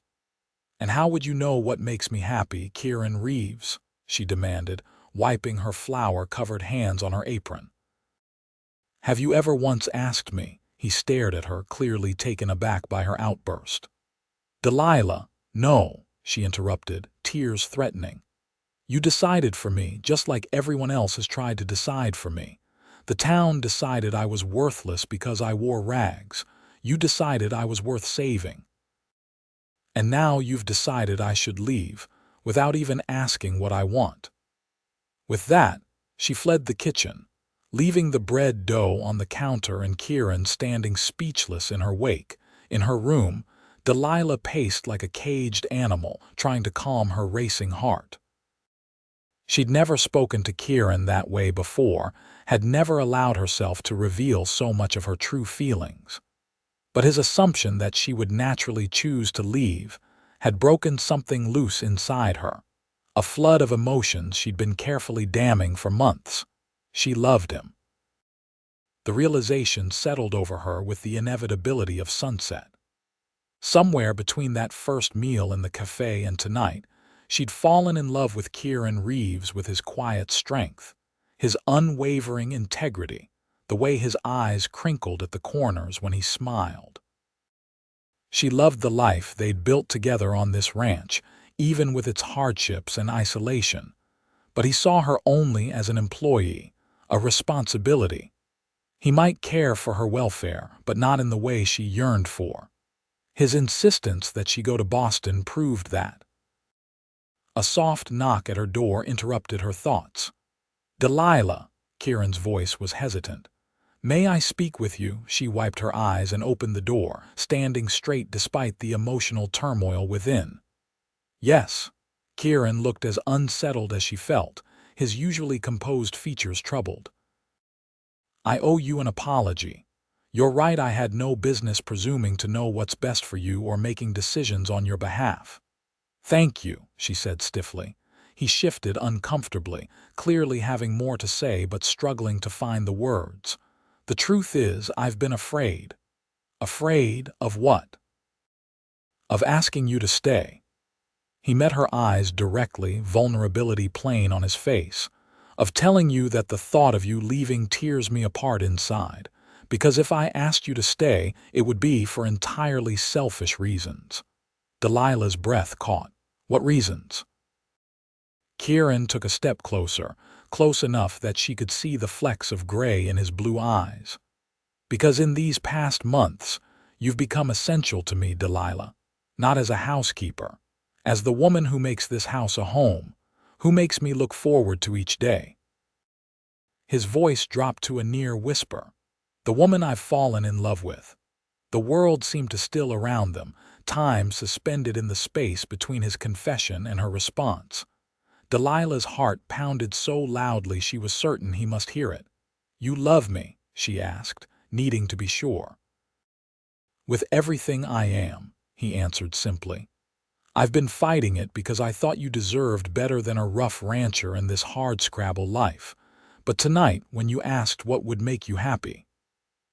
"And how would you know what makes me happy, Kieran Reeves?" she demanded, wiping her flour-covered hands on her apron. "Have you ever once asked me?" He stared at her, clearly taken aback by her outburst. "Delilah, no," she interrupted, tears threatening. "You decided for me, just like everyone else has tried to decide for me. The town decided I was worthless because I wore rags. You decided I was worth saving. And now you've decided I should leave, without even asking what I want." With that, she fled the kitchen, leaving the bread dough on the counter and Kieran standing speechless in her wake. In her room, Delilah paced like a caged animal, trying to calm her racing heart. She'd never spoken to Kieran that way before, had never allowed herself to reveal so much of her true feelings. But his assumption that she would naturally choose to leave had broken something loose inside her, A flood of emotions she'd been carefully damming for months. She loved him. The realization settled over her with the inevitability of sunset. Somewhere between that first meal in the cafe and tonight, she'd fallen in love with Kieran Reeves, with his quiet strength, his unwavering integrity, the way his eyes crinkled at the corners when he smiled. She loved the life they'd built together on this ranch, even with its hardships and isolation. But he saw her only as an employee, a responsibility. He might care for her welfare, but not in the way she yearned for. His insistence that she go to Boston proved that. A soft knock at her door interrupted her thoughts. "Delilah," Kieran's voice was hesitant. "May I speak with you?" She wiped her eyes and opened the door, standing straight despite the emotional turmoil within. "Yes." Kieran looked as unsettled as she felt, his usually composed features troubled. "I owe you an apology. You're right, I had no business presuming to know what's best for you or making decisions on your behalf." "Thank you," she said stiffly. He shifted uncomfortably, clearly having more to say but struggling to find the words. "The truth is, I've been afraid." "Afraid of what?" "Of asking you to stay." He met her eyes directly, vulnerability plain on his face. "Of telling you that the thought of you leaving tears me apart inside. Because if I asked you to stay, it would be for entirely selfish reasons." Delilah's breath caught. "What reasons?" Kieran took a step closer, close enough that she could see the flecks of gray in his blue eyes. "Because in these past months, you've become essential to me, Delilah. Not as a housekeeper. As the woman who makes this house a home, who makes me look forward to each day." His voice dropped to a near whisper. "The woman I've fallen in love with." The world seemed to still around them, time suspended in the space between his confession and her response. Delilah's heart pounded so loudly she was certain he must hear it. "You love me?" she asked, needing to be sure. "With everything I am," he answered simply. "I've been fighting it because I thought you deserved better than a rough rancher in this hardscrabble life. But tonight, when you asked what would make you happy..."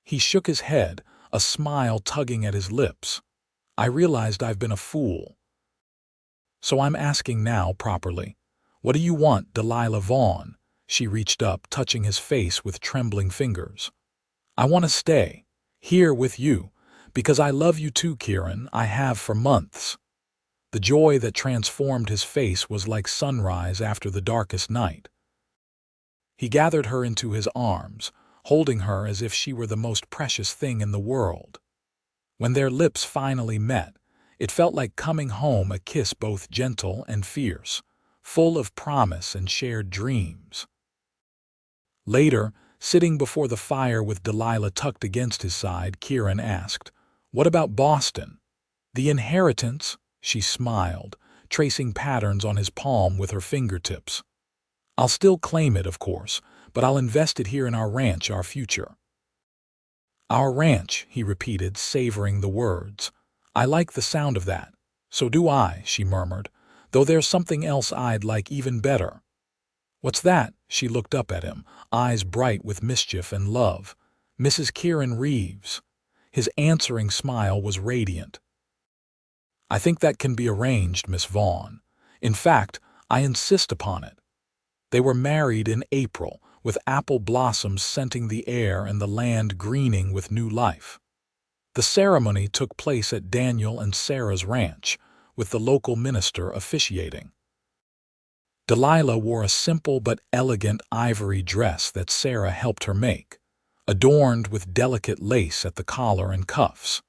He shook his head, a smile tugging at his lips. "I realized I've been a fool. So I'm asking now properly. What do you want, Delilah Vaughn?" She reached up, touching his face with trembling fingers. "I want to stay, here with you, because I love you too, Kieran. I have for months." The joy that transformed his face was like sunrise after the darkest night. He gathered her into his arms, holding her as if she were the most precious thing in the world. When their lips finally met, it felt like coming home, a kiss both gentle and fierce, full of promise and shared dreams. Later, sitting before the fire with Delilah tucked against his side, Kieran asked, "What about Boston? The inheritance?" She smiled, tracing patterns on his palm with her fingertips. "I'll still claim it, of course, but I'll invest it here in our ranch, our future." "Our ranch," he repeated, savoring the words. "I like the sound of that." "So do I," she murmured, "though there's something else I'd like even better." "What's that?" She looked up at him, eyes bright with mischief and love. "Mrs. Kieran Reeves." His answering smile was radiant. "I think that can be arranged, Miss Vaughn. In fact, I insist upon it." They were married in April, with apple blossoms scenting the air and the land greening with new life. The ceremony took place at Daniel and Sarah's ranch, with the local minister officiating. Delilah wore a simple but elegant ivory dress that Sarah helped her make, adorned with delicate lace at the collar and cuffs.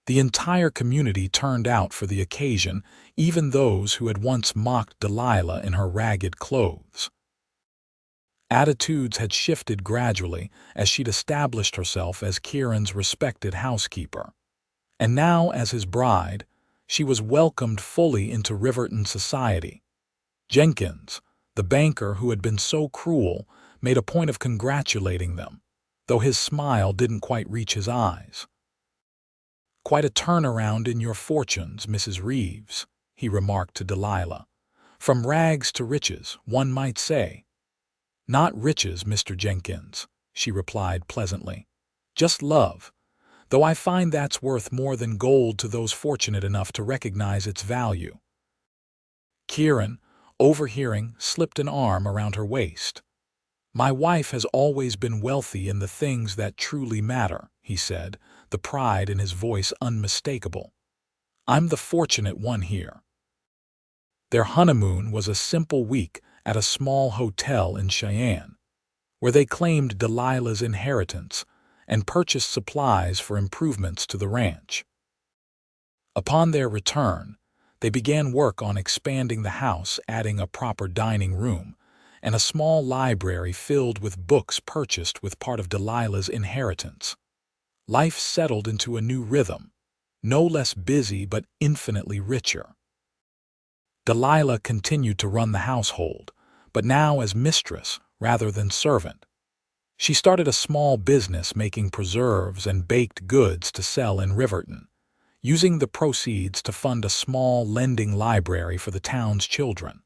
The entire community turned out for the occasion, even those who had once mocked Delilah in her ragged clothes. Attitudes had shifted gradually as she'd established herself as Kieran's respected housekeeper. And now, as his bride, she was welcomed fully into Riverton society. Jenkins, the banker who had been so cruel, made a point of congratulating them, though his smile didn't quite reach his eyes. "Quite a turnaround in your fortunes, Mrs. Reeves," he remarked to Delilah. From rags to riches, one might say. Not riches, Mr. Jenkins, she replied pleasantly. Just love, though I find that's worth more than gold to those fortunate enough to recognize its value. Kieran, overhearing, slipped an arm around her waist. My wife has always been wealthy in the things that truly matter, he said, the pride in his voice unmistakable. I'm the fortunate one here. Their honeymoon was a simple week at a small hotel in Cheyenne, where they claimed Delilah's inheritance and purchased supplies for improvements to the ranch. Upon their return, they began work on expanding the house, adding a proper dining room and a small library filled with books purchased with part of Delilah's inheritance. Life settled into a new rhythm, no less busy but infinitely richer. Delilah continued to run the household, but now as mistress rather than servant. She started a small business making preserves and baked goods to sell in Riverton, using the proceeds to fund a small lending library for the town's children.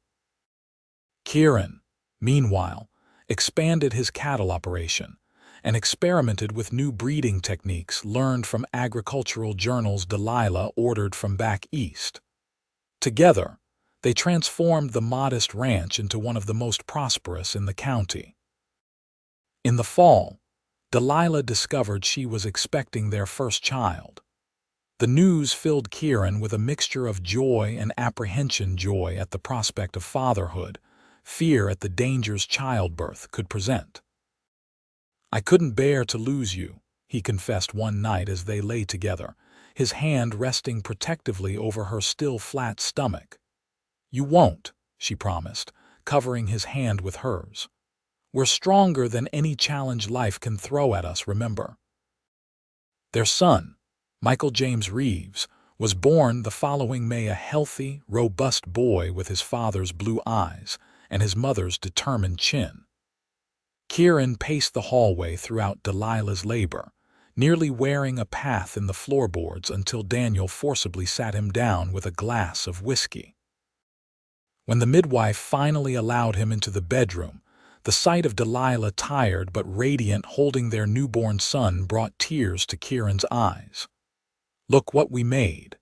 Kieran, meanwhile, expanded his cattle operation and experimented with new breeding techniques learned from agricultural journals Delilah ordered from back east. Together, they transformed the modest ranch into one of the most prosperous in the county. In the fall, Delilah discovered she was expecting their first child. The news filled Kieran with a mixture of joy and apprehension, joy at the prospect of fatherhood, fear at the dangers childbirth could present. I couldn't bear to lose you, he confessed one night as they lay together, his hand resting protectively over her still flat stomach. You won't, she promised, covering his hand with hers. We're stronger than any challenge life can throw at us, remember. Their son, Michael James Reeves, was born the following May, a healthy, robust boy with his father's blue eyes and his mother's determined chin. Kieran paced the hallway throughout Delilah's labor, nearly wearing a path in the floorboards until Daniel forcibly sat him down with a glass of whiskey. When the midwife finally allowed him into the bedroom, the sight of Delilah tired but radiant holding their newborn son brought tears to Kieran's eyes. Look what we made,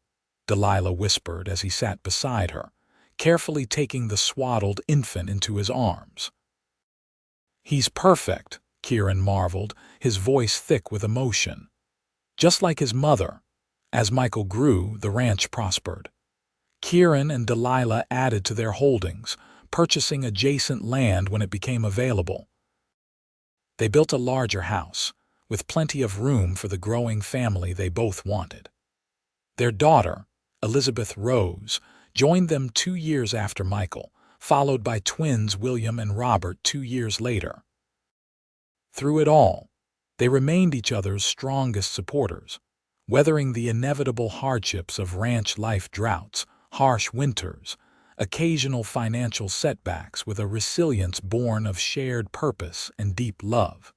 Delilah whispered as he sat beside her, carefully taking the swaddled infant into his arms. He's perfect, Kieran marveled, his voice thick with emotion. Just like his mother. As Michael grew, the ranch prospered. Kieran and Delilah added to their holdings, purchasing adjacent land when it became available. They built a larger house, with plenty of room for the growing family they both wanted. Their daughter, Elizabeth Rose, joined them 2 years after Michael, followed by twins William and Robert 2 years later. Through it all, they remained each other's strongest supporters, weathering the inevitable hardships of ranch life, droughts, harsh winters, occasional financial setbacks with a resilience born of shared purpose and deep love.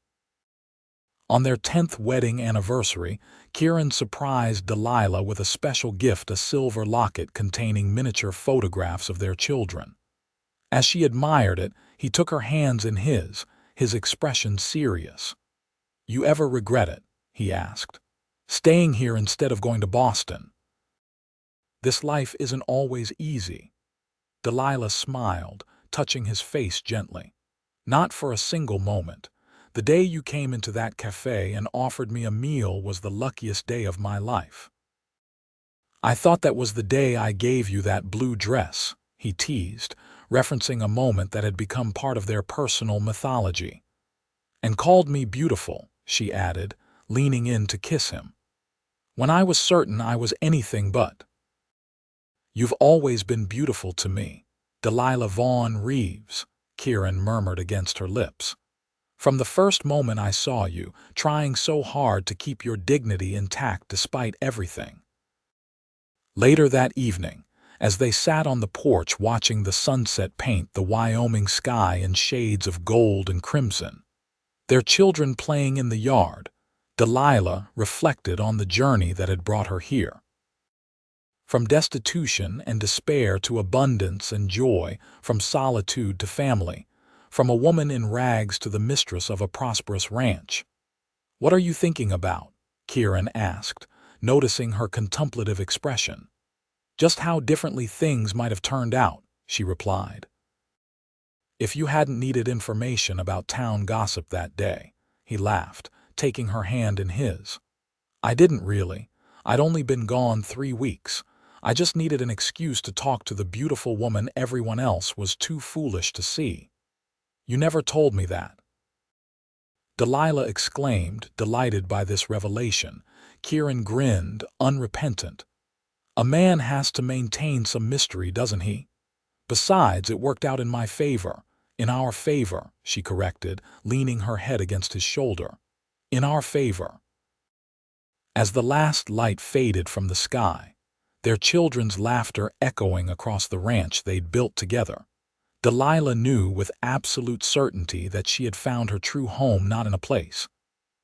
On their 10th wedding anniversary, Kieran surprised Delilah with a special gift, a silver locket containing miniature photographs of their children. As she admired it, he took her hands in his expression serious. You ever regret it, he asked, staying here instead of going to Boston? This life isn't always easy. Delilah smiled, touching his face gently. Not for a single moment. The day you came into that cafe and offered me a meal was the luckiest day of my life. I thought that was the day I gave you that blue dress, he teased, referencing a moment that had become part of their personal mythology. And called me beautiful, she added, leaning in to kiss him. When I was certain I was anything but. You've always been beautiful to me, Delilah Vaughn Reeves, Kieran murmured against her lips. From the first moment I saw you, trying so hard to keep your dignity intact despite everything. Later that evening, as they sat on the porch watching the sunset paint the Wyoming sky in shades of gold and crimson, their children playing in the yard, Delilah reflected on the journey that had brought her here. From destitution and despair to abundance and joy, from solitude to family, from a woman in rags to the mistress of a prosperous ranch. "What are you thinking about?" Kieran asked, noticing her contemplative expression. "Just how differently things might have turned out," she replied. "If you hadn't needed information about town gossip that day," he laughed, taking her hand in his. "I didn't really. I'd only been gone 3 weeks. I just needed an excuse to talk to the beautiful woman everyone else was too foolish to see." "You never told me that," Delilah exclaimed, delighted by this revelation. Kieran grinned, unrepentant. "A man has to maintain some mystery, doesn't he? Besides, it worked out in my favor." "In our favor," she corrected, leaning her head against his shoulder. "In our favor." As the last light faded from the sky, their children's laughter echoing across the ranch they'd built together, Delilah knew with absolute certainty that she had found her true home not in a place,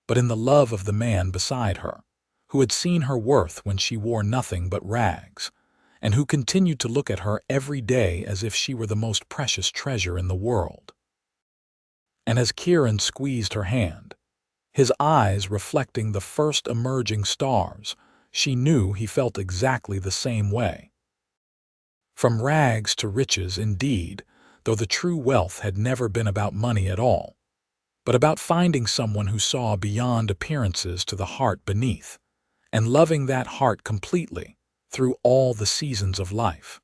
but in the love of the man beside her, who had seen her worth when she wore nothing but rags, and who continued to look at her every day as if she were the most precious treasure in the world. And as Kieran squeezed her hand, his eyes reflecting the first emerging stars, she knew he felt exactly the same way. From rags to riches, indeed, though the true wealth had never been about money at all, but about finding someone who saw beyond appearances to the heart beneath, and loving that heart completely through all the seasons of life.